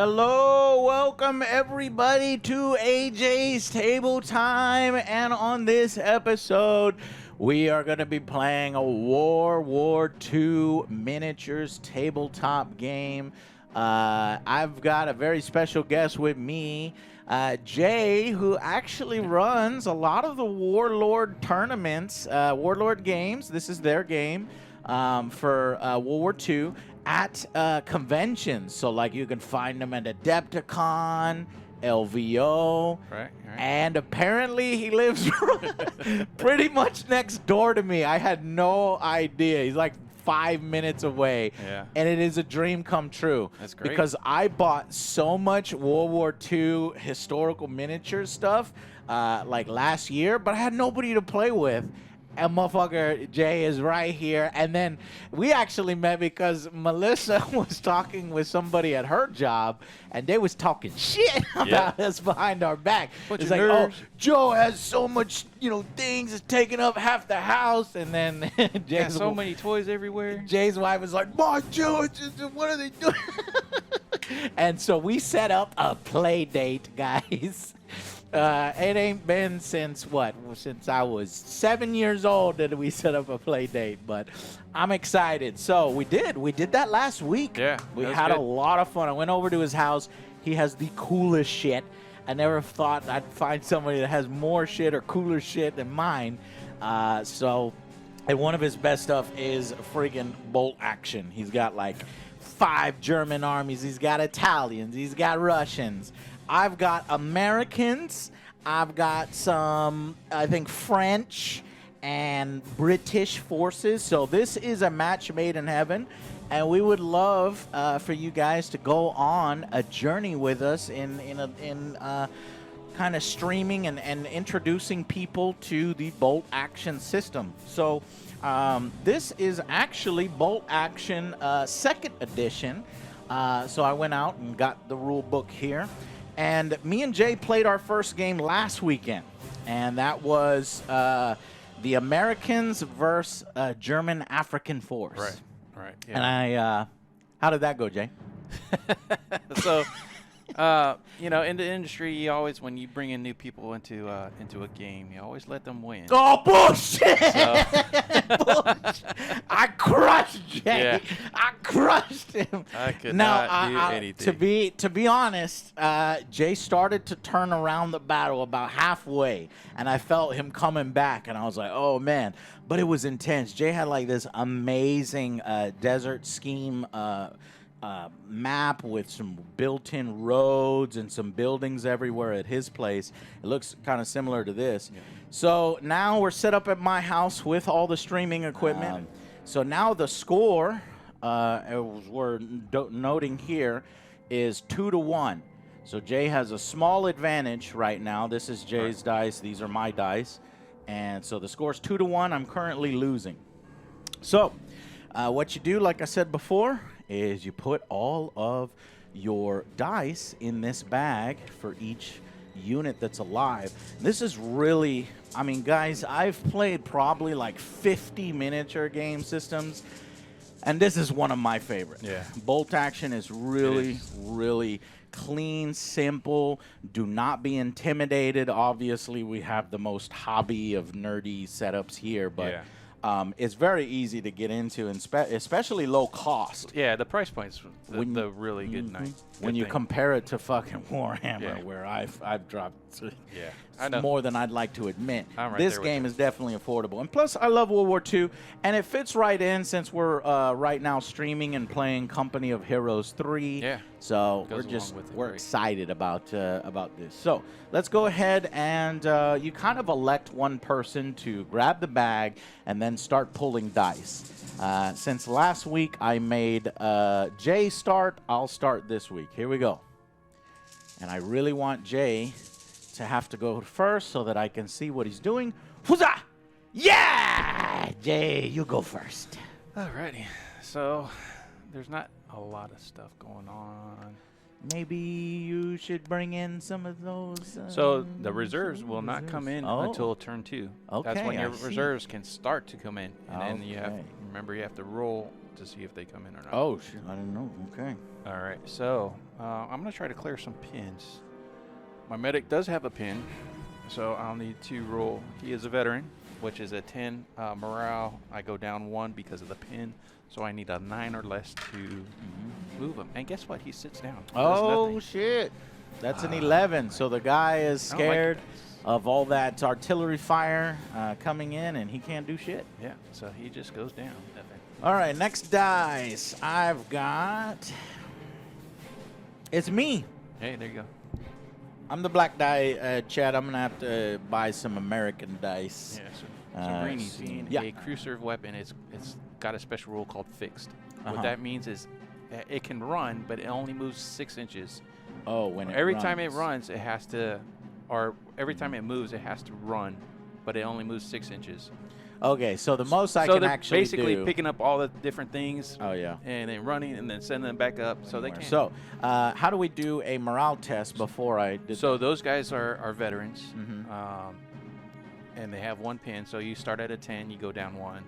Hello, welcome everybody to AJ's Table Time, and on this episode, we are going to be playing a World War II miniatures tabletop game. I've got a very special guest with me, Jay, who actually runs a lot of the Warlord tournaments, Warlord Games. This is their game for World War II at conventions. So, like, you can find them at Adepticon, LVO, right. And apparently he lives pretty much next door to me. I had no idea. He's like 5 minutes away. Yeah. And it is a dream come true. That's great. Because I bought so much World War II historical miniature stuff like last year, but I had nobody to play with. And motherfucker Jay is right here. And then we actually met because Melissa was talking with somebody at her job, and they was talking shit about us behind our back. It's like, oh, Joe has so much, things, it's taking up half the house. And then Jay's so many toys everywhere. Jay's wife was like, "Boy, Joe, what are they doing?" And so we set up a play date, guys. It ain't been since since I was 7 years old that we set up a play date, but I'm excited. So we did that last week. Yeah, we had a lot of fun. I went over to his house. He has the coolest shit. I never thought I'd find somebody that has more shit or cooler shit than mine. And one of his best stuff is freaking bolt action. He's got like 5 German armies. He's got Italians. He's got Russians. I've got Americans, I've got some, I think, French and British forces. So this is a match made in heaven, and we would love for you guys to go on a journey with us in kind of streaming and introducing people to the bolt action system. So this is actually bolt action 2nd edition. So I went out and got the rule book here. And me and Jay played our first game last weekend, and that was the Americans versus German African force. Right. Yeah. And how did that go, Jay? So, in the industry, you always, when you bring in new people into a game, you always let them win. Oh, bullshit! Bullshit. I crushed Jay. Yeah. I crushed him. I could not do anything. To be honest, Jay started to turn around the battle about halfway, and I felt him coming back, and I was like, oh, man. But it was intense. Jay had like this amazing desert scheme map with some built-in roads and some buildings everywhere at his place. It looks kind of similar to this. Yeah. So now we're set up at my house with all the streaming equipment. So now the score, we're noting here, is 2-1. So Jay has a small advantage right now. This is Jay's dice. These are my dice. And so the score's 2-1. I'm currently losing. So what you do, like I said before, is you put all of your dice in this bag for each unit that's alive. This is really, I mean, guys, I've played probably like 50 miniature game systems, and this is one of my favorites. Yeah. Bolt action is really, really clean, simple. Do not be intimidated. Obviously, we have the most hobby of nerdy setups here, but yeah. It's very easy to get into, and especially low cost. Yeah, the price point's the really good night. When you compare it to fucking Warhammer, where I've dropped more than I'd like to admit. This game is definitely affordable. And plus, I love World War II, and it fits right in since we're right now streaming and playing Company of Heroes 3. Yeah. So we're excited about this. So let's go ahead and you kind of elect one person to grab the bag and then start pulling dice. Since last week I made Jay start, I'll start this week. Here we go. And I really want Jay to have to go first so that I can see what he's doing. Huzzah! Yeah! Jay, you go first. Alrighty. So there's not a lot of stuff going on. Maybe you should bring in some of those. So the reserves will not come in until turn 2. Okay, that's when your reserves can start to come in, and then you have to roll to see if they come in or not. Oh, shit. I didn't know. Okay. All right, so I'm going to try to clear some pins. My medic does have a pin, so I'll need to roll. He is a veteran, which is a 10 morale. I go down 1 because of the pin, so I need a 9 or less to move him. And guess what? He sits down. Oh, shit. That's an 11. So the guy is scared of all that artillery fire coming in, and he can't do shit. Yeah, so he just goes down. All right, next dice. I've got... It's me. Hey, there you go. I'm the black die, Chad. I'm going to have to buy some American dice. Yeah, so some greenies. Being yeah. a crew serve weapon, it's got a special rule called fixed. What that means is it can run, but it only moves 6 inches. Oh, when it every runs. time it runs, it has to, or every time it moves, it has to run, but it only moves 6 inches. Okay, so the most I can actually do... So they're basically picking up all the different things. Oh, yeah. And then running and then sending them back up, so they can. So how do we do a morale test before I did So those guys are veterans, Mm-hmm. and they have 1 pin. So you start at a 10, you go down 1.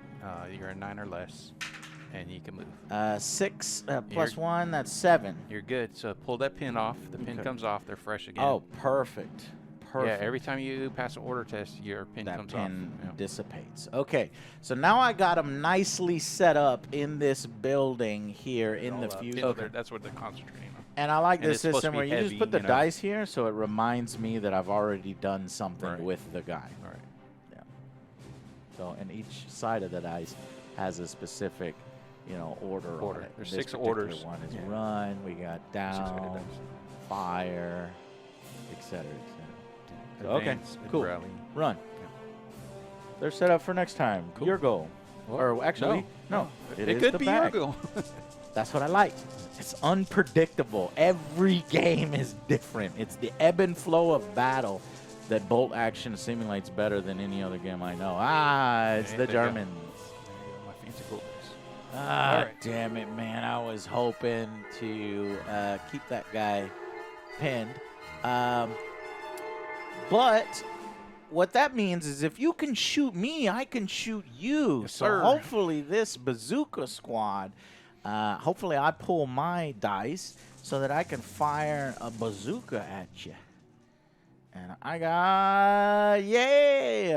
You're a 9 or less, and you can move. 6 plus 1, that's 7. You're good. So pull that pin off. The pin comes off. They're fresh again. Oh, perfect. Perfect. Yeah, every time you pass an order test, your pin comes off. That pin dissipates. Okay, so now I got them nicely set up in this building here in the future. Okay. That's what they're concentrating on. And I like And this it's supposed to system be where you just heavy, put the you know. dice here, so it reminds me that I've already done something with the guy. All right. Yeah. So, and each side of the dice has a specific, order. On it. There's This 6 particular orders. One is run. We got 6 down, headed dice. fire, etc. Advance, cool. Rally. Run. They're set up for next time. Cool. Your goal. Or actually, no. It could the be bag. your goal. That's what I like. It's unpredictable. Every game is different. It's the ebb and flow of battle that bolt action simulates better than any other game I know. It's the Germans. My fancy goal dice. Right. Damn it, man. I was hoping to keep that guy pinned. But what that means is if you can shoot me, I can shoot you. Yes, so sir. hopefully this bazooka squad, hopefully I pull my dice so that I can fire a bazooka at you. And I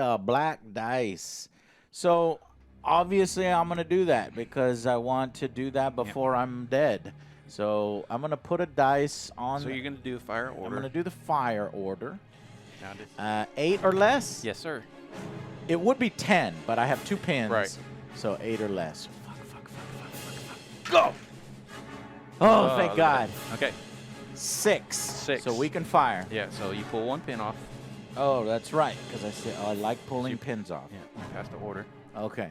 got, black dice. So obviously I'm going to do that because I want to do that before I'm dead. So I'm going to put a dice on. So you're going to do a fire order. I'm going to do the fire order. 8 8 or less? Yes, sir. It would be 10, but I have 2 pins. Right. So 8 or less. Fuck. Go! Oh, thank God. Okay. 6. 6. So we can fire. Yeah, so you pull 1 pin off. Oh, that's right, because I said I like pulling pins off. Yeah, pass the order. Okay.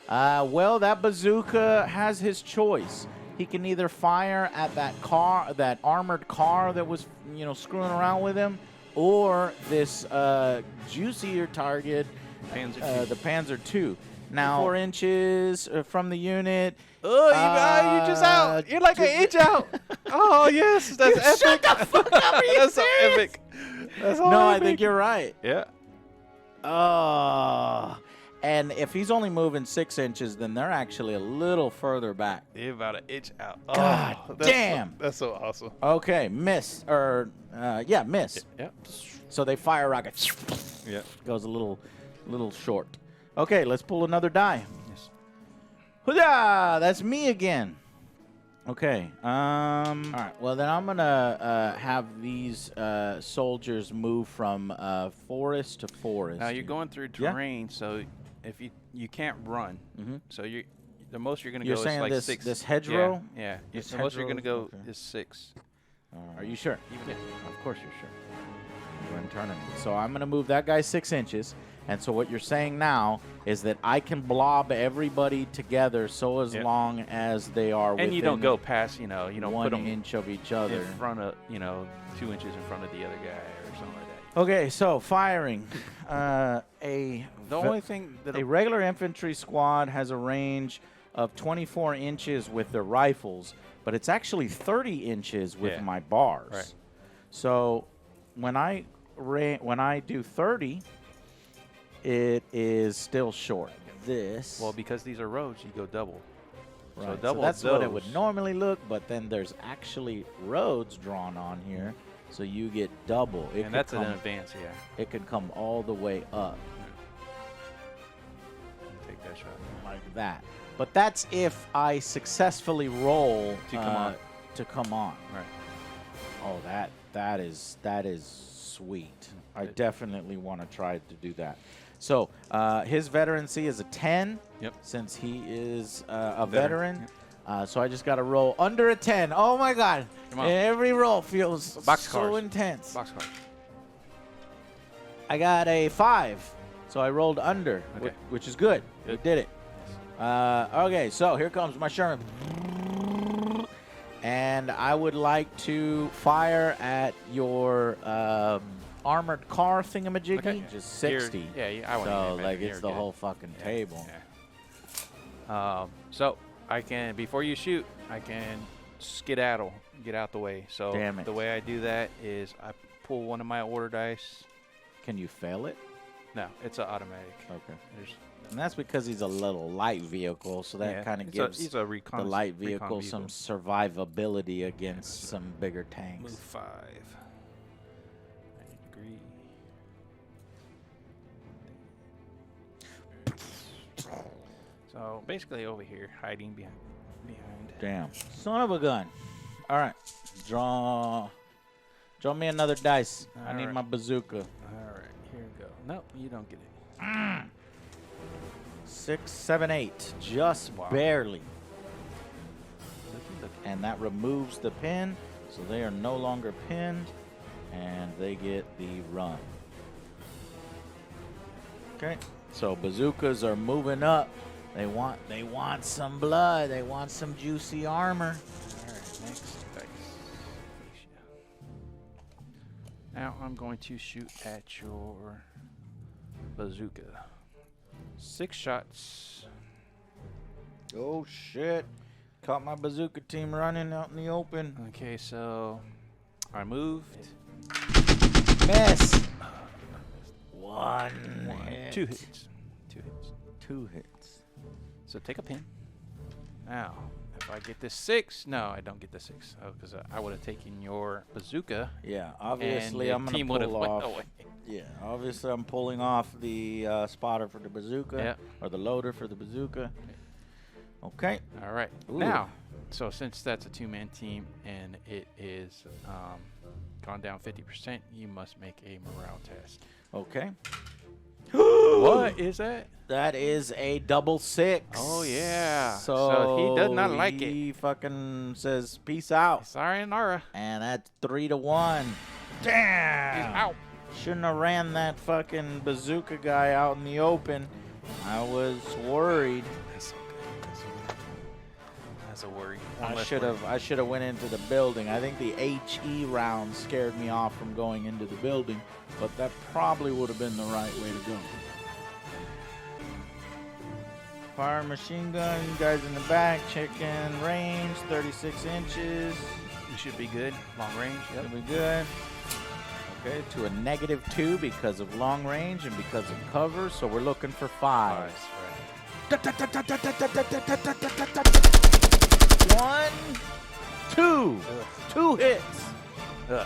Well, that bazooka has his choice. He can either fire at that car, that armored car that was, screwing around with him, or this juicier target, the Panzer II. Now, 4 inches from the unit. Oh, you're just out. You're like an inch out. Oh, yes. That's epic. Shut the fuck up. Are you That's so serious? epic. That's all No, epic. I think you're right. Yeah. Oh. And if he's only moving 6 inches, then they're actually a little further back. You're about an inch out. God damn. That's so awesome. Okay, miss. Miss. Yeah. So they fire rocket. Yeah. Goes a little short. Okay, let's pull another die. Yes. Hoo-yah! That's me again. Okay. All right. Well, then I'm gonna have these soldiers move from forest to forest. Now you're going through terrain, so if you can't run, so the most you're gonna go is like this, 6. this hedgerow? Yeah. This The most you're gonna go hedgerow? is 6. Are you sure? Yeah. Of course you're sure. We're in tournament. So I'm going to move that guy 6 inches. And so what you're saying now is that I can blob everybody together so as long as they are within And you don't go past, you don't 1 put them inch of each other. in front of, 2 inches in front of the other guy or something like that. Okay, so firing. The only thing that a regular infantry squad has a range of 24 inches with their rifles, but it's actually 30 inches with my bars. Right. So when I do 30, it is still short. This. Well, because these are roads, you go double. Right. So So double that's what it would those. normally look, but then there's actually roads drawn on here, so you get double. It And could that's come, an advance, yeah. It could come all the way up Take that shot. like that. But that's if I successfully roll To come on. To come on. Right. Oh, that is sweet. I Good. definitely want to try to do that. So his veterancy is a 10. Yep. Since he is a Veteran, veteran. So I just got to roll under a 10. Oh my God! Come on. Every roll feels Box so cars. intense. Boxcar. I got a 5, so I rolled under, Okay. which is good. We Good. did it. Okay, so here comes my Sherman. And I would like to fire at your armored car thingamajiggy. Okay. Just 60. I want So, like, it's the whole fucking table. Yeah. So I can, before you shoot, I can skedaddle, get out the way. So Damn it. the way I do that is I pull one of my order dice. Can you fail it? No, it's an automatic. Okay. There's, And that's because he's a little light vehicle, so that yeah, kind of it's gives he's a recon, the light recon vehicle some survivability against some bigger tanks. Move 5. 90 degree. So basically over here, hiding behind. Damn. Son of a gun. All right. Draw me another dice. I need Alright. my bazooka. All right, here we go. Nope, you don't get it. 6, 7, 8. Just Wow. barely. Looky. And that removes the pin, so they are no longer pinned, and they get the run. Okay. So bazookas are moving up. They want some blood. They want some juicy armor. All right, next dice. Now I'm going to shoot at your bazooka. 6 shots. Oh shit. Caught my bazooka team running out in the open. Okay, so I moved. Miss. One hit. 2 hits. 2 hits. 2 hits. So take a pin. Now, if I get this 6, no, I don't get the 6. Oh, because I would have taken your bazooka. Yeah, And obviously the I'm gonna team would have pull went off. away. Yeah, obviously I'm pulling off the spotter for the bazooka, Yeah. or the loader for the bazooka. Okay. All right. Ooh. Now, so since that's a 2-man team and it is gone down 50%, you must make a morale test. Okay. What is that? That is a double 6. Oh, yeah. So, So he does not like it. He fucking says peace out, Sayonara. and that's 3 to 1. Damn. Out. Shouldn't have ran that fucking bazooka guy out in the open. I was worried. That's so good. That's a worry. I should have went into the building. I think the HE round scared me off from going into the building, but that probably would have been the right way to go. Fire machine gun, you guys in the back, checking range, 36 inches. You should be good. Long range. Yep. Should be good. Okay, to a -2 because of long range and because of cover, so we're looking for 5. Right. 1, 2. 2 hits.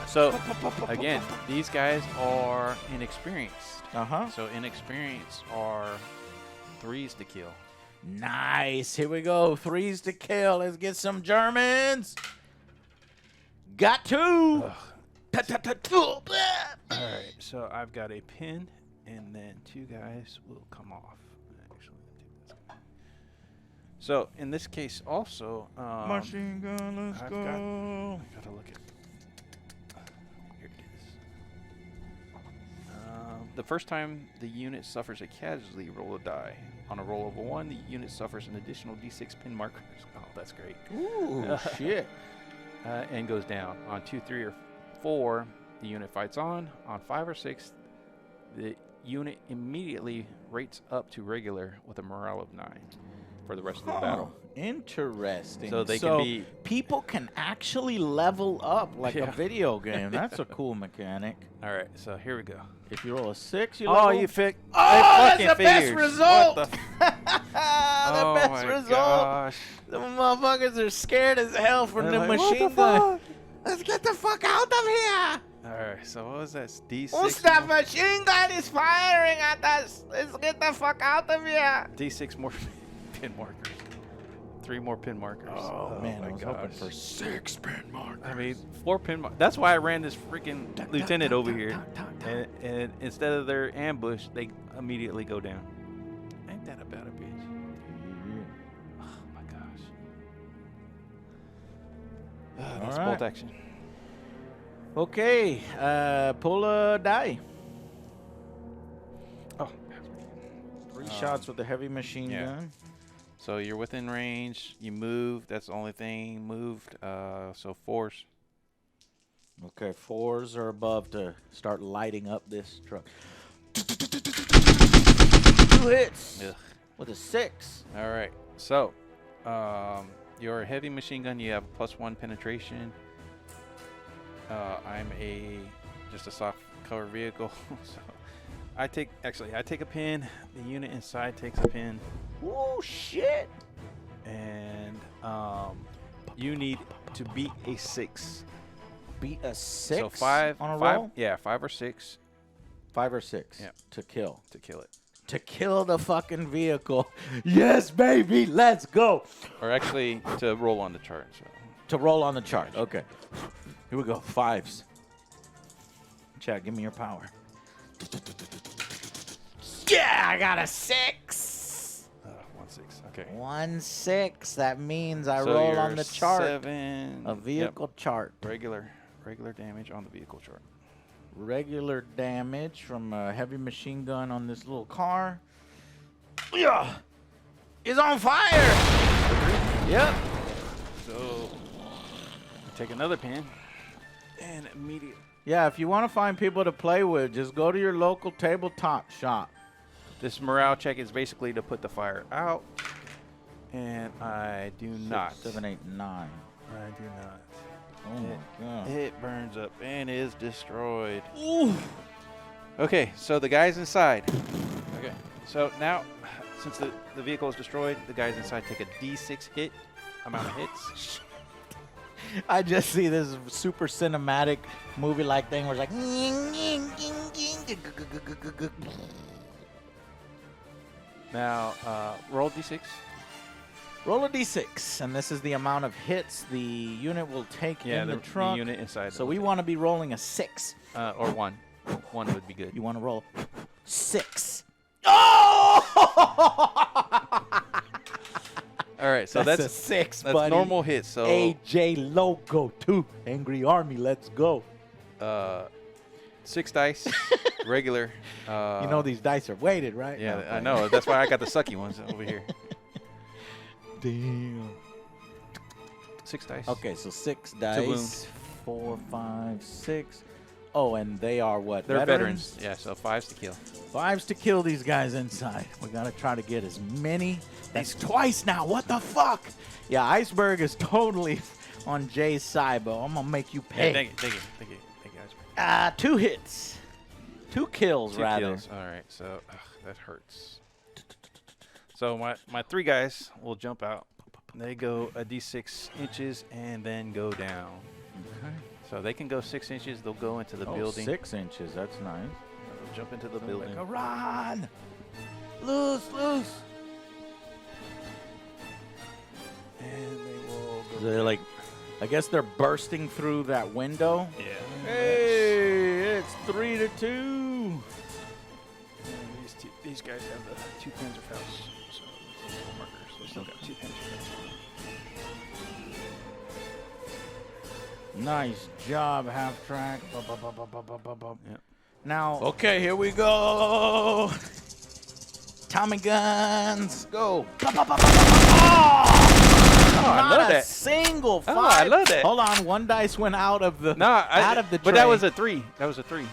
So, again, these guys are inexperienced. Uh-huh. So, inexperienced are 3s to kill. Nice. Here we go. 3s to kill. Let's get some Germans. Got 2. All right, so I've got a pin, and then 2 guys will come off. Actually, let me take this guy. So in this case, also, Machine gun, let's I've go. I gotta look at. Here it is. The first time the unit suffers a casualty, roll a die. On a roll of a 1, the unit suffers an additional D6 pin markers. Oh, that's great. Ooh, shit. And goes down. On 2, 3, or 4, the unit fights on. On 5 or 6, the unit immediately rates up to regular with a morale of 9. for the rest of the battle. Interesting. So they can be. People can actually level up like a video game. That's a cool mechanic. All right, so here we go. If you roll a 6, you Oh, level. you pick. Oh, that's the best figures. result. What the the best result. Gosh. The motherfuckers are scared as hell from They're the like, machine what the gun. fuck? Let's get the fuck out of here. All right, so what was that? D6. That machine gun is firing at us. Let's get the fuck out of here. D6 more pin markers. 3 more pin markers. Oh man, my I was gosh. hoping for 6 pin markers. I mean, 4 pin markers. That's why I ran this freaking lieutenant over here. And instead of their ambush, they immediately go down. Ain't that about a bitch? Oh my gosh. That's right. bolt action. Okay, pull a die. Oh. 3 shots with the heavy machine gun. So you're within range. You move. That's the only thing moved. So 4s. Okay, 4s are above to start lighting up this truck. 2 hits Ugh. with a 6. All right. So your heavy machine gun, you have +1 penetration. I'm just a soft cover vehicle. So I take a pin. The unit inside takes a pin. Oh shit! And you need to beat a 6. Beat a 6 So 5 on a 5, roll? yeah, 5 or 6 5 or 6 Yeah. to kill. to kill it. To kill the fucking vehicle. Yes, baby, let's go. Or actually to roll on the chart. So To roll on the chart. Okay. Here we go. 5s. Chad, give me your power. Yeah, I got a 6. 1 6. Okay. 1 6. That means I So roll you're on the chart. 7. A vehicle chart. Regular damage on the vehicle chart. Regular damage from a heavy machine gun on this little car. Yeah, is on fire. Yep. So take another pin and immediate. Yeah, if you want to find people to play with, just go to your local tabletop shop. This morale check is basically to put the fire out, and I do not. 6, 7, 8, 9. I do not. Oh my god. It burns up and is destroyed. Ooh. Okay, so the guys inside. Okay, so now since the vehicle is destroyed, the guys inside take a D6 amount of hits. I just see this super cinematic movie-like thing where it's like. Now roll D6. Roll a d6, and this is the amount of hits the unit will take in the truck. The unit inside. So we want to be rolling a 6. Or 1. 1 would be good. You want to roll 6. Oh! All right, so that's a 6, that's buddy. normal hits. So AJ Loco 2. Angry Army, let's go. 6 dice, regular. You know these dice are weighted, right? Yeah, No, I know. That's why I got the sucky ones over here. Damn. 6 dice. Okay, so 6 wound. dice. 4, 5, 6. Oh, and they are what? They're veterans. Yeah, so 5s to kill. 5s to kill these guys inside. We got to try to get as many. That's twice now. What the fuck? Yeah, Iceberg is totally on Jay's side, but I'm going to make you pay. Yeah, thank you, Iceberg. 2 hits. 2 kills, 2 rather. kills. All right, so that hurts. So my 3 guys will jump out. They go a D6 inches and then go down. Okay. So they can go 6 inches. They'll go into the building. 6 inches. That's nice. They'll jump into the building. Like, run! Loose! And they will go. They're like, I guess they're bursting through that window. Yeah. Hey, it's 3-2. And these guys have the 2 pins or fells. So markers. They still got 2 pins or fells. Nice job, half track. Yep. Now, okay, here we go. Tommy guns, go. I love that. Single 5. Oh, I love that. Hold on, 1 dice went out of the But tray. that was a 3. That was a 3.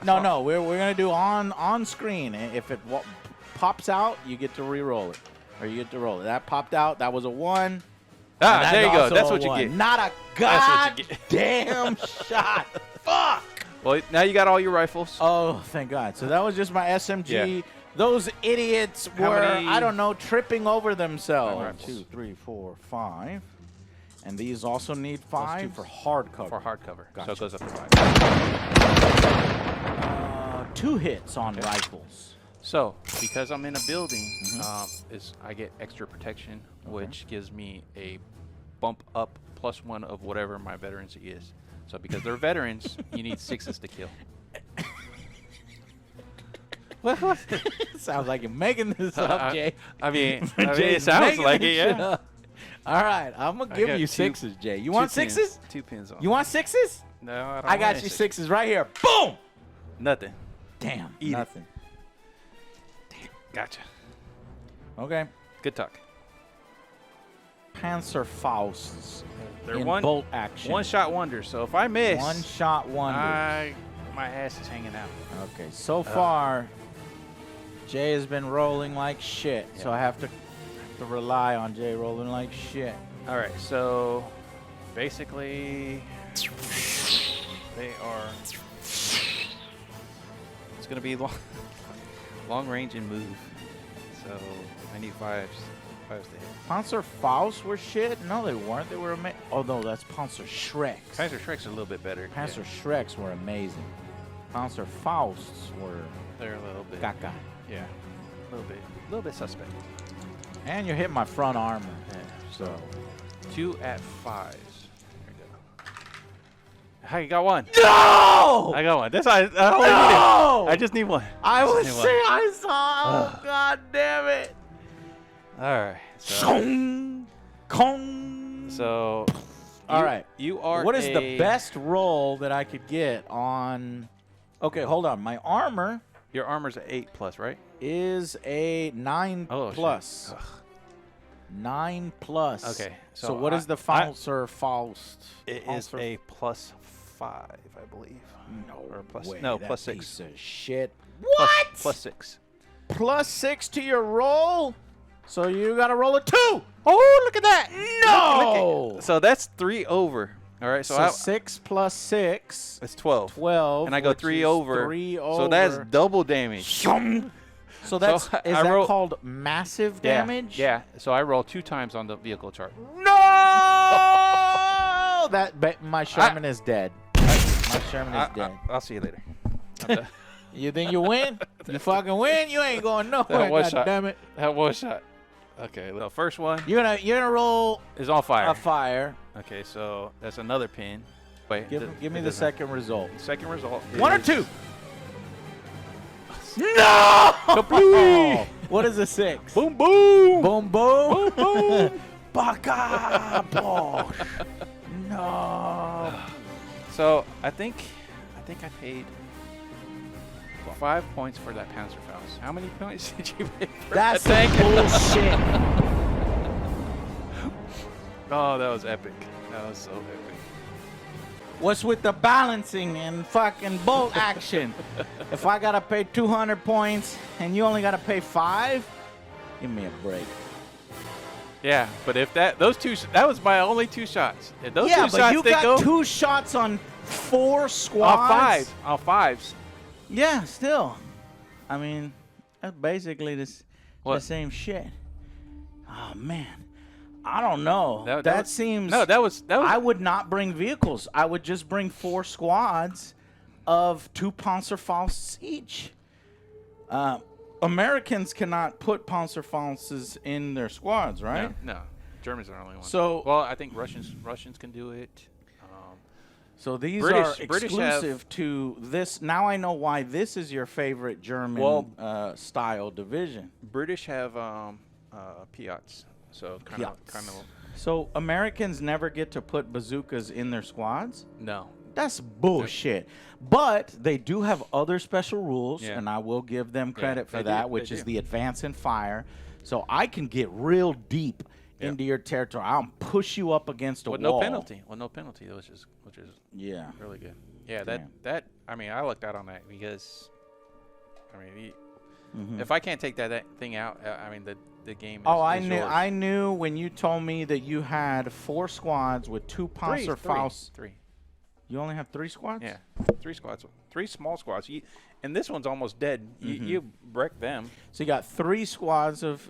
No, we're gonna do on screen. If it pops out, you get to re-roll it. or you get to roll it. That popped out. That was a 1. Ah, there you go. Also That's a what you 1. get. Not a That's what you get. goddamn shot. Fuck. Well, now you got all your rifles. Oh, thank God. So that was just my SMG. Yeah. Those idiots How were, many- I don't know, tripping over themselves. rifles? 2, 3, 4, 5. And these also need Those 5 two for hardcover. For hardcover. So Gotcha. it goes up to 5. 2 hits on Okay. rifles. So, because I'm in a building, I get extra protection, which gives me a bump up +1 of whatever my veterancy is. So, because they're veterans, you need 6s to kill. What? Sounds like you're making this up, Jay. I mean, it Jay's sounds making like this it, shit yeah. up. All right, I'm going to I give got you two- 6s, Jay. You want 2 pins. 6s? 2 pins on. You want 6s? No, I don't I got want you any 6s right here. Boom! Nothing. Damn, Eat it. nothing. Gotcha. Okay. Good talk. Panzerfausts They're in one bolt action. shot wonders. So if I miss, One-shot wonder. my ass is hanging out. Okay, so far, Jay has been rolling like shit. So Yeah. I have to rely on Jay rolling like shit. All right, so basically they are. It's gonna be long range and move. So I need 5s to hit. Panzerfausts were shit? No, they weren't. They were amazing. Oh, no, that's Panzerschrecks. Panzer Shreks are a little bit better. Panzerschrecks were amazing. Panzerfausts were They're a little bit. caca. Yeah, a little bit suspect. And you hit my front armor. Yeah. So 2 at 5s. There you go. I got 1. no! I got 1. That's all I only No! needed. I just need 1. I was Just need saying, one. I saw. Oh, God damn it! All right. So, Kong, Kong. so All right. You are. What is the best roll that I could get on? Okay, hold on. My armor Your armor's an 8+, right? is a 9 Oh, plus. shit. Ugh. 9 plus. Okay, So, so what is the Faust? It is a +5, I believe. No or plus- way, no, that plus 6. piece of shit. Plus- What? +6. Plus 6 to your roll. So you got to roll a 2. Oh, look at that. No. So that's 3 over. All right. So, So 6 plus 6. it's 12. 12. And I go which 3 is over. 3 So that's over. double damage. So that's So is I that roll- called massive Yeah, damage? Yeah. So I roll 2 times on the vehicle chart. No! My Sherman is dead. My Sherman is dead. I'll see you later. You think you win? You fucking win? You ain't going nowhere. That one God shot. damn it! That one shot. Okay. The first one You're gonna roll is on fire. a fire. Okay. So that's another pin. Wait. Give me it the doesn't- second result. Second result. 1 or is- 2? No! Kablooey! What is a 6? Boom boom. Boom boom. Boom. Baka! Bosh. No. So I think I paid 5 points for that Panzerfaust. How many points did you pay for That's that some tank? bullshit. Oh, that was epic. That was so epic. What's with the balancing and fucking bolt action? If I gotta pay 200 points and you only gotta pay 5, give me a break. Yeah, but if that was my only 2 shots. If those Yeah, 2 but shots you they got go 2 shots on 4 on squads. 5, on 5s. Yeah, still. I mean, that's basically the What? same shit. Oh man, I don't know. That That was- seems. No, that was I would not bring vehicles. I would just bring 4 squads of 2 Panzerfausts each. Americans cannot put Panzerfausts in their squads, right? No. Germans are the only one. So- well, I think Russians can do it. So these British are have- exclusive to this. Now I know why this is your favorite German style division. British have Piats. So kind of So Americans never get to put bazookas in their squads? no. That's bullshit. But they do have other special rules, Yeah. and I will give them credit for they that, do, which they is do. the advance and fire. So I can get real deep into your territory. I'll push you up against a With wall. no penalty. With no penalty, which is Yeah. really good. Yeah, Damn. that I mean, I looked out on that because I mean, Mhm. if I can't take that thing out, I mean, the game is, Oh, is yours. I knew when you told me that you had 4 squads with 2 Panzerfaust. Three. You only have 3 squads? Yeah, 3 squads. 3 small squads. And this one's almost dead. You wrecked them. So you got 3 squads of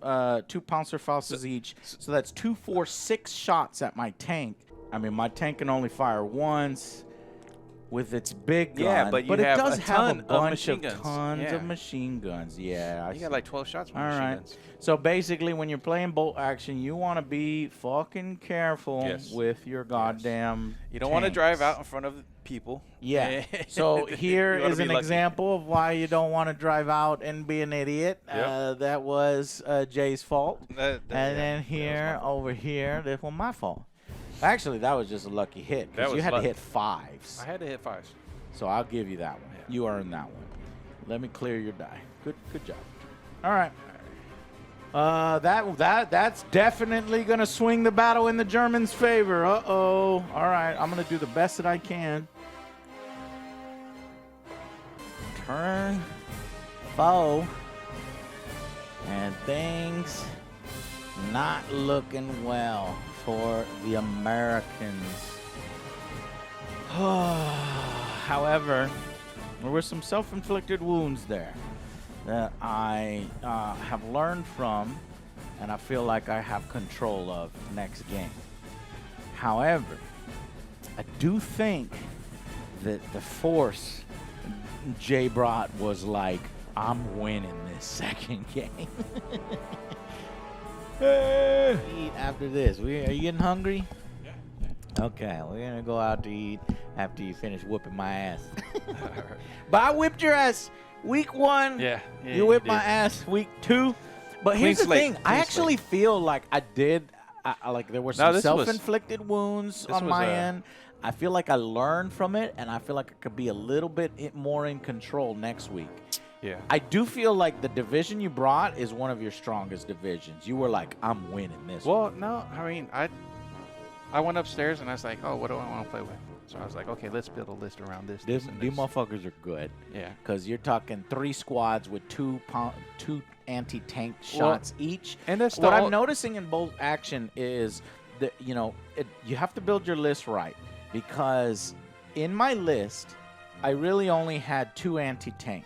2 Panzerfausts each. So that's 2, 4, 6 shots at my tank. I mean, my tank can only fire once with its big gun. Yeah, but it have does a have ton a bunch of machine guns. tons of machine guns. Yeah, You got like 12 shots with all machine right. guns. So basically, when you're playing bolt action, you want to be fucking careful with your goddamn. You don't want to drive out in front of people. Yeah. So here You wanna is be an lucky. example of why you don't want to drive out and be an idiot. Yep. That was Jay's fault. And Then here, over here, this was my fault. Actually, that was just a lucky hit That because you was had lucky. to hit 5s. I had to hit 5s. So I'll give you that one. Yeah. You earned that one. Let me clear your die. Good job. All right. That's definitely gonna swing the battle in the Germans' favor. Uh-oh. All right, I'm gonna do the best that I can. Turn foe, and things not looking well for the Americans. However, there were some self-inflicted wounds there that I have learned from, and I feel like I have control of next game. However, I do think that the force Jay brought was like, I'm winning this second game. Eat after this. Are you getting hungry? Yeah. Okay, we're gonna go out to eat after you finish whooping my ass. But I whipped your ass week 1. Yeah, you whipped did. my ass week 2. But Clean here's the slate, thing. I clean actually feel like I did. Like there were some this was- self-inflicted wounds this on was my a- end. I feel like I learned from it, and I feel like I could be a little bit more in control next week. Yeah. I do feel like the division you brought is one of your strongest divisions. You were like, I'm winning this one. Well, no, I mean, I went upstairs and I was like, oh, what do I want to play with? So I was like, okay, let's build a list around this. These and this. motherfuckers are good. Yeah. Because you're talking 3 squads with 2 anti-tank shots each. And that's what I'm noticing in bolt action is that, you have to build your list right. Because in my list, I really only had 2 anti-tank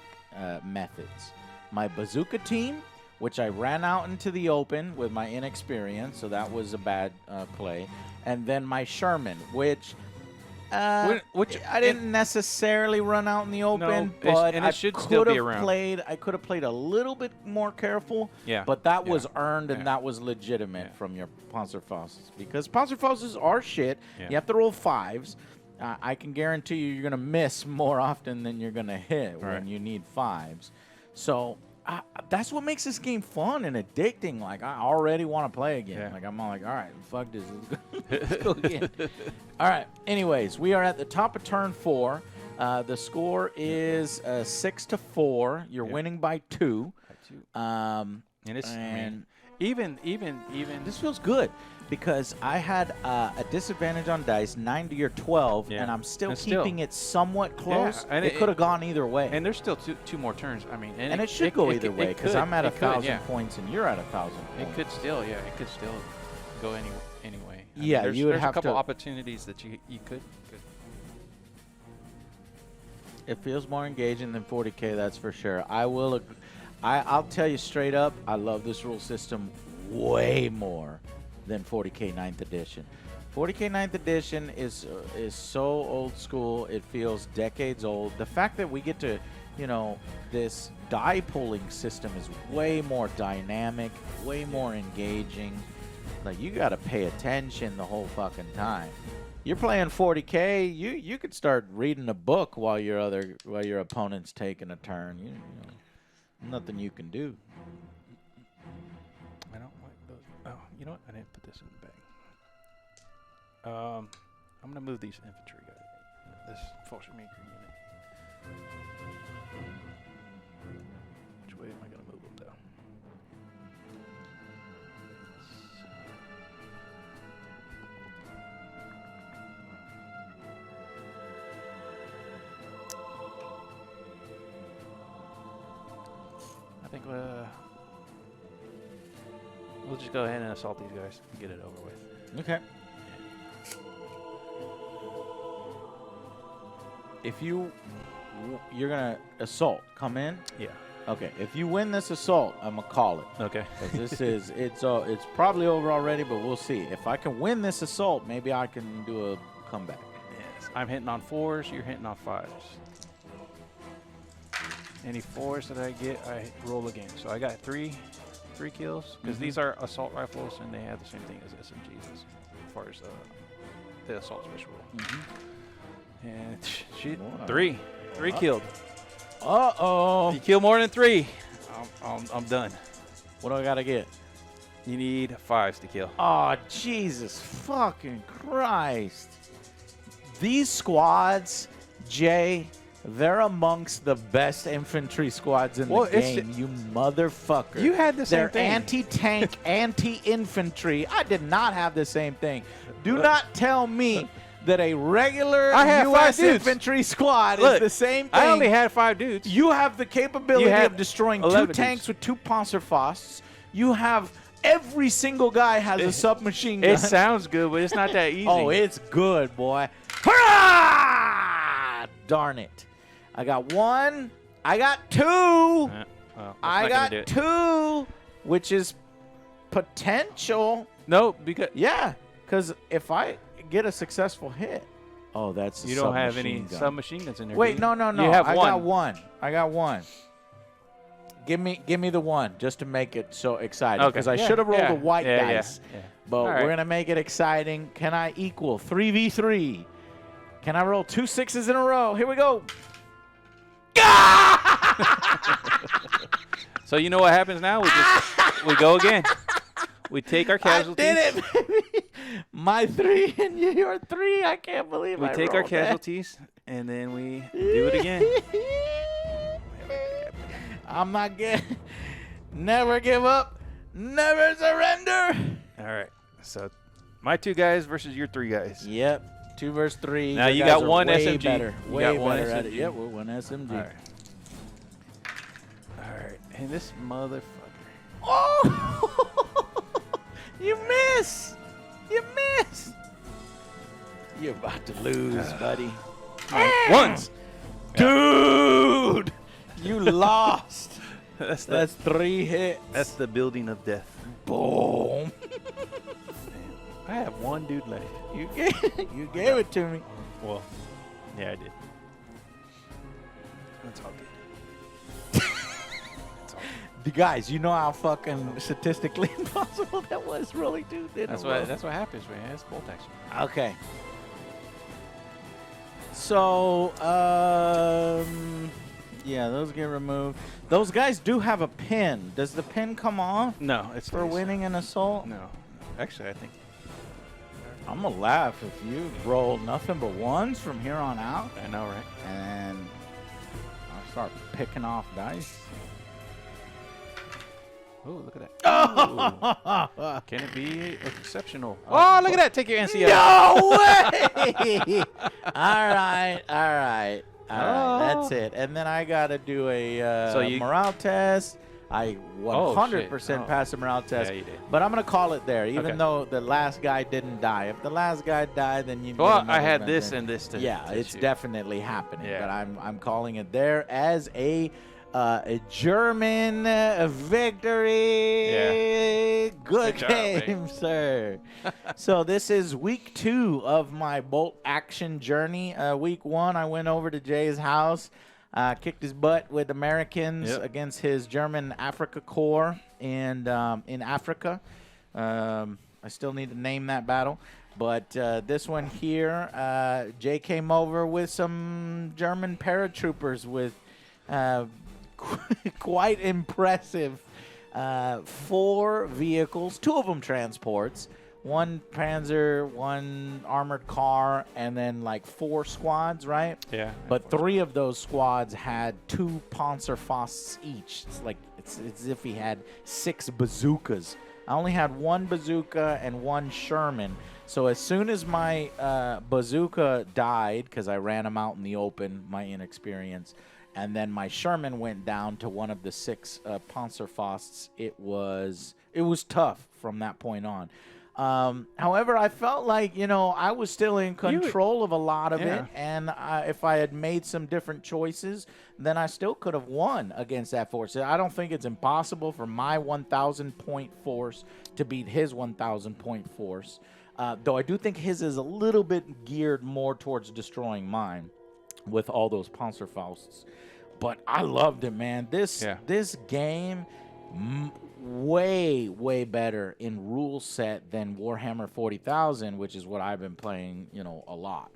methods. My bazooka team, which I ran out into the open with my inexperience, so that was a bad play. And then my Sherman, which I didn't necessarily run out in the open, but and I it should still be around. I could have played a little bit more careful. Yeah. But that was earned and Yeah. that was legitimate from your Panzerfausts, because Panzerfausts are shit. Yeah. You have to roll 5s. I can guarantee you're going to miss more often than you're going to hit when you need 5s. So that's what makes this game fun and addicting. Like, I already want to play again. Yeah. Like, I'm all like, all right, fuck this. Let's go again. All right. Anyways, we are at the top of turn 4. The score is 6-4. You're winning by 2. And it's even This feels good because I had a disadvantage on dice, 9 to your 12, and I'm still keeping it somewhat close. and it could have gone either way. And there's still two more turns. I mean, and it should go either way because I'm at 1,000 points and you're at 1,000 points. It could still, it could still go anyway. I mean, Yeah, there's, you would there's have a couple to. opportunities that you could. It feels more engaging than 40K, that's for sure. I'll tell you straight up, I love this rule system way more than 40K 9th edition. 40K 9th edition is so old school. It feels decades old. The fact that we get to, this die pulling system is way more dynamic, way more engaging. Like, you got to pay attention the whole fucking time. You're playing 40K, you could start reading a book while your opponent's taking a turn. Nothing you can do. I don't like those. Oh, you know what? I didn't put this in the bag. I'm gonna move these infantry guys. This Fallschirmjäger unit. Which way am I gonna move them down? I think We'll just go ahead and assault these guys and get it over with. Okay. If you're gonna assault, come in. Yeah. Okay. If you win this assault, I'm gonna call it. Okay. 'Cause this is it's probably over already, but we'll see. If I can win this assault, maybe I can do a comeback. Yes. I'm hitting on 4s. You're hitting on 5s. Any 4s that I get, I roll again. So I got three kills because these are assault rifles and they have the same thing as SMGs as far as the assault special roll. And shoot, Wow. three killed. Uh-oh. If you kill more than 3, I'm done. What do I gotta get? You need 5s to kill. Oh, Jesus fucking Christ. These squads, Jay, they're amongst the best infantry squads in the game, you motherfucker. You had the same They're thing. anti-tank, anti-infantry. I did not have the same thing. Do not tell me that a regular I have 5 U.S. dudes. infantry squad Look, is the same thing. I only had 5 dudes. You have the capability had of destroying 2 11 tanks dudes. with 2 Panzerfausts. You have every single guy has a submachine gun. It sounds good, but it's not that easy. Oh, it's good, boy. Hurrah! Darn it. I got 1. I got 2. Well, that's I not gonna got do it. 2, which is potential. No, because Yeah, because if I get a successful hit. Oh, that's a you don't have submachine any gun. submachine guns in there. Wait, do you? no. You have I one. got 1. I got 1. Give me the 1 just to make it so exciting. Okay. Because I Yeah, should have rolled yeah, the white yeah, dice. yeah. But All right. we're going to make it exciting. Can I equal 3v3? Can I roll 2 6s in a row? Here we go. So you know what happens now? We go again. We take our casualties. I did it, baby. My 3 and your 3. I can't believe We I take our rolled that. casualties and then we do it again. I'm not getting. Never give up. Never surrender. All right. So my 2 guys versus your 3 guys. Yep. 2 versus 3. Now You you guys got are one way SMG. Better. You Way got one better at it. SMG. Yep, we're one SMG. All right. All right. And this motherfucker. Oh! You miss. You miss. You're about to lose, buddy. Once. Dude, you lost. That's That's 3 hits. That's the building of death. boom. I have 1 dude left. You gave it to me. Well, yeah, I did. That's all good. The guys, you know how fucking statistically impossible that was, really, dude. That's what happens, man. It's bolt action. Okay. So, yeah, those get removed. Those guys do have a pin. Does the pin come off No, it's for winning an assault? No, actually, I think. I'm gonna laugh if you roll nothing but 1s from here on out, I know, right? and I'll start picking off dice. Oh, look at that. Oh, Can it be exceptional? Oh, look at that. Take your NC no out. way! All right. Oh. That's it. And then I gotta do a So you- morale test. I 100% shit. Oh. passed the morale test. Yeah, you did. But I'm gonna call it there, even Okay. though the last guy didn't die. If the last guy died, then you. Well, get I another had event this then. and this to Yeah, to it's shoot. definitely happening. Yeah. But I'm calling it there as a German victory. Yeah. Good Good job, game, mate. sir. So this is week 2 of my bolt action journey. Week 1, I went over to Jay's house, kicked his butt with Americans Yep. against his German Africa Corps and in Africa. I still need to name that battle. But this one here, Jay came over with some German paratroopers with quite impressive 4 vehicles, 2 of them transports, 1 Panzer, 1 armored car, and then like 4 squads, right? Yeah. But 3 of those squads had 2 Panzerfausts each. It's as if he had 6 bazookas. I only had 1 bazooka and 1 Sherman. So as soon as my bazooka died, because I ran him out in the open, my inexperience, and then my Sherman went down to one of the 6 Panzerfausts. It was tough from that point on. However, I felt like, I was still in control of a lot of it, and if I had made some different choices, then I still could have won against that force. I don't think it's impossible for my 1,000-point force to beat his 1,000-point force, though I do think his is a little bit geared more towards destroying mine with all those Panzerfausts. But I loved it, man. This game... way better in rule set than Warhammer 40,000, which is what I've been playing, a lot.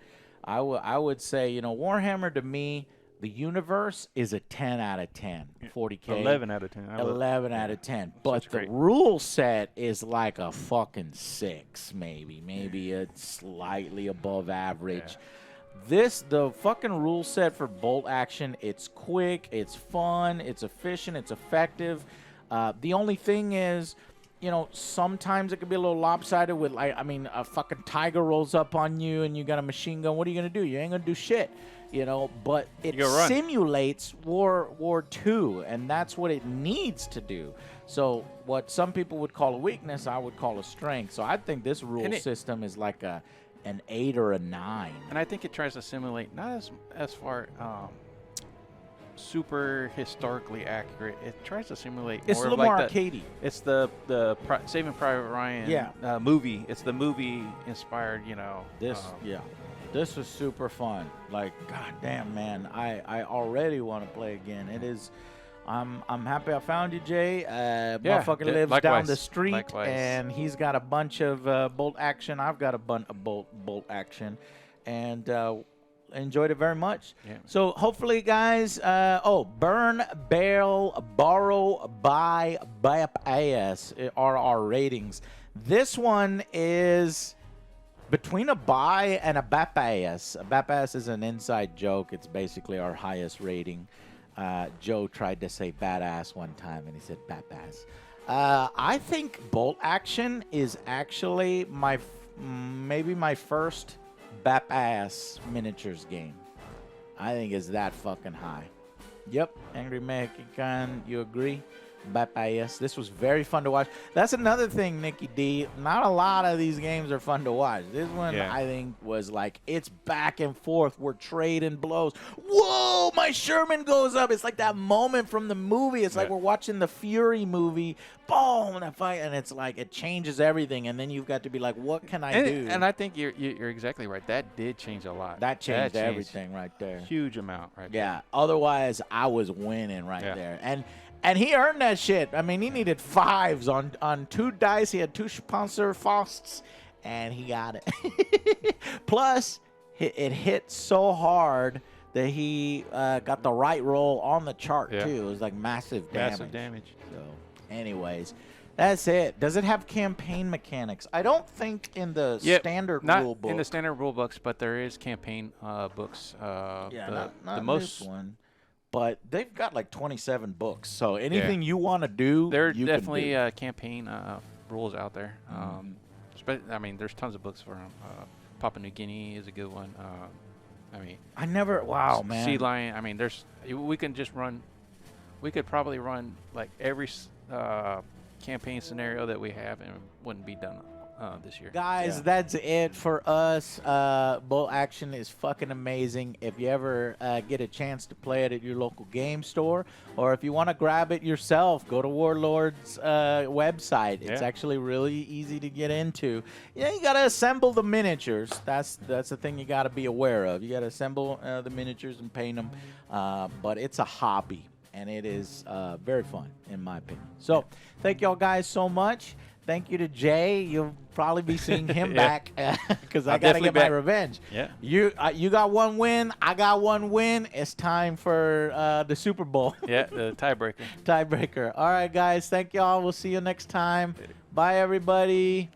I would say, Warhammer to me, the universe is a 10 out of 10. 40K. 11 out of 10. 11 out of 10. But the rule set is like a fucking 6, maybe a slightly above average. Yeah. The fucking rule set for bolt action, it's quick, it's fun, it's efficient, it's effective. The only thing is, sometimes it could be a little lopsided with, a fucking tiger rolls up on you and you got a machine gun. What are you going to do? You ain't going to do shit, but it simulates War II, and that's what it needs to do. So what some people would call a weakness, I would call a strength. So I think this rule system is like an 8 or a 9. And I think it tries to simulate, not as far... super historically accurate. It tries to simulate it's more a little like more arcadey. It's the Saving Private Ryan movie. It's the movie inspired, This was super fun. Like, goddamn, man, I already want to play again. It is. I'm happy I found you, Jay. Motherfucker lives down the street, and he's got a bunch of bolt action. I've got a bunch of bolt action, and enjoyed it very much. Yeah. So hopefully, guys, burn, barrel, borrow, buy, BAPAS are our ratings. This one is between a buy and a BAPAS. A BAPAS is an inside joke. It's basically our highest rating. Joe tried to say badass one time, and he said BAPAS. I think bolt action is actually maybe my first BAPAS miniatures game. I think it's that fucking high. Yep, Angry Mexican, you agree? BAPAS. This was very fun to watch. That's another thing, Nikki D. Not a lot of these games are fun to watch. This one, I think, was like, it's back and forth. We're trading blows. Whoa, my Sherman goes up. It's like that moment from the movie. It's like we're watching the Fury movie. Boom, that fight. And it's like, it changes everything. And then you've got to be like, what can I do? And I think you're exactly right. That did change a lot. That changed everything right there. Huge amount right there. Yeah. Otherwise, I was winning right there. And he earned that shit. I mean, he needed 5s on 2 dice. He had 2 Panzerfausts, and he got it. Plus, it hit so hard that he got the right roll on the chart, too. It was like massive damage. So, anyways, that's it. Does it have campaign mechanics? I don't think in the standard rule book. Not in the standard rule books, but there is campaign books. Not the most one. But they've got like 27 books, so anything you want to do, there are definitely campaign rules out there. There's tons of books for them. Papua New Guinea is a good one. Wow, man. Sea Lion. We could probably run like every campaign scenario that we have, and it wouldn't be done this year. Guys, that's it for us. Bolt action is fucking amazing. If you ever get a chance to play it at your local game store, or if you want to grab it yourself, go to Warlord's website. It's actually really easy to get into. You got to assemble the miniatures. That's the thing you got to be aware of. You got to assemble the miniatures and paint them. But it's a hobby, and it is very fun, in my opinion. So thank y'all guys so much. Thank you to Jay. You'll probably be seeing him back because I got to get my revenge. Yeah. You got 1 win. I got 1 win. It's time for the Super Bowl. Yeah, the tiebreaker. Tiebreaker. All right, guys. Thank y'all. We'll see you next time. Bye, everybody.